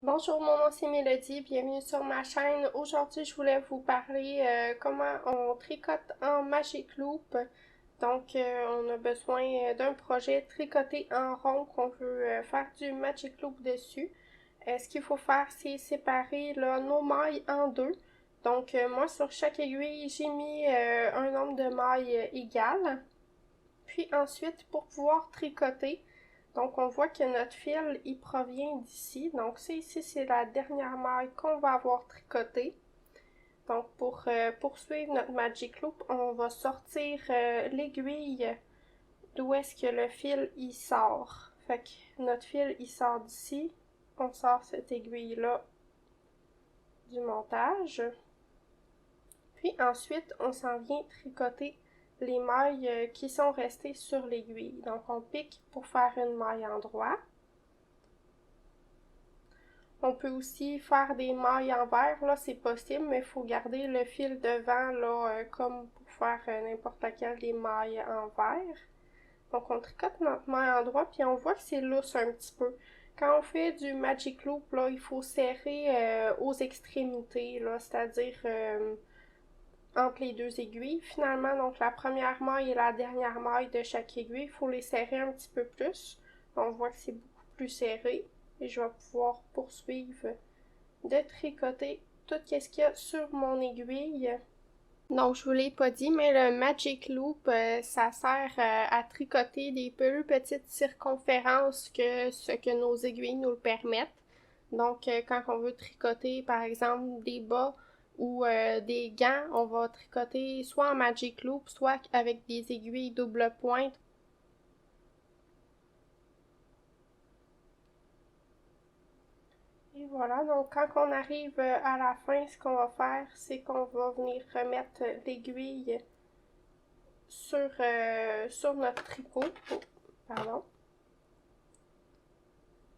Bonjour, mon nom c'est Mélodie, bienvenue sur ma chaîne. Aujourd'hui, je voulais vous parler comment on tricote en Magic Loop. Donc, on a besoin d'un projet tricoté en rond qu'on veut faire du Magic Loop dessus. Ce qu'il faut faire, c'est séparer là, nos mailles en deux. Donc, moi, sur chaque aiguille, j'ai mis un nombre de mailles égal. Puis ensuite, pour pouvoir tricoter, donc on voit que notre fil, il provient d'ici. Donc ça ici, c'est la dernière maille qu'on va avoir tricotée. Donc pour poursuivre notre Magic Loop, on va sortir l'aiguille d'où est-ce que le fil il sort. Fait que notre fil il sort d'ici. On sort cette aiguille-là du montage. Puis ensuite, on s'en vient tricoter les mailles qui sont restées sur l'aiguille. Donc on pique pour faire une maille en droit. On peut aussi faire des mailles envers, là c'est possible, mais il faut garder le fil devant là comme pour faire n'importe laquelle des mailles envers. Donc on tricote notre maille en droit, puis on voit que c'est lousse un petit peu. Quand on fait du Magic Loop, là, il faut serrer aux extrémités, là, c'est-à-dire entre les deux aiguilles. Finalement, donc la première maille et la dernière maille de chaque aiguille, il faut les serrer un petit peu plus. On voit que c'est beaucoup plus serré. Et je vais pouvoir poursuivre de tricoter tout ce qu'il y a sur mon aiguille. Donc, je vous l'ai pas dit, mais le Magic Loop, ça sert à tricoter des plus petites circonférences que ce que nos aiguilles nous le permettent. Donc, quand on veut tricoter, par exemple, des bas ou des gants, on va tricoter soit en Magic Loop, soit avec des aiguilles double pointe. Et voilà, donc quand on arrive à la fin, ce qu'on va faire, c'est qu'on va venir remettre l'aiguille sur notre tricot. Oh, pardon.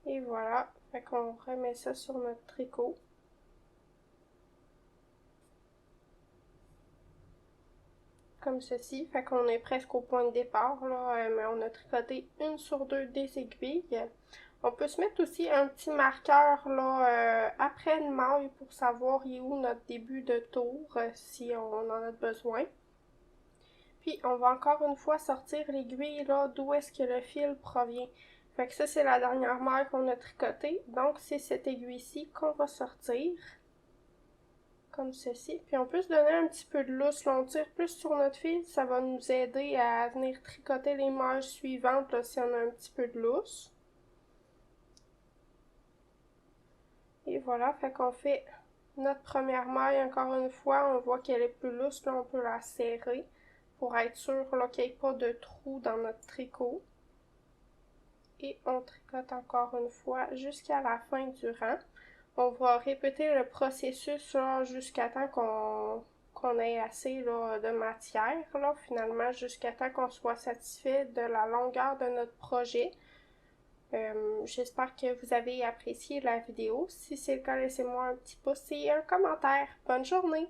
Et voilà, fait qu'on remet ça sur notre tricot. Comme ceci, fait qu'on est presque au point de départ, là, mais on a tricoté une sur deux des aiguilles. On peut se mettre aussi un petit marqueur là, après une maille pour savoir il est où notre début de tour, si on en a besoin. Puis on va encore une fois sortir l'aiguille là d'où est-ce que le fil provient. Fait que ça c'est la dernière maille qu'on a tricotée, donc c'est cette aiguille-ci qu'on va sortir. Comme ceci. Puis on peut se donner un petit peu de lousse. Là, on tire plus sur notre fil, ça va nous aider à venir tricoter les mailles suivantes là, si on a un petit peu de lousse. Et voilà, fait qu'on fait notre première maille encore une fois. On voit qu'elle est plus lousse, là on peut la serrer pour être sûr qu'il n'y ait pas de trou dans notre tricot. Et on tricote encore une fois jusqu'à la fin du rang. On va répéter le processus jusqu'à temps qu'on ait assez là, de matière, là, finalement, jusqu'à temps qu'on soit satisfait de la longueur de notre projet. J'espère que vous avez apprécié la vidéo. Si c'est le cas, laissez-moi un petit pouce et un commentaire. Bonne journée!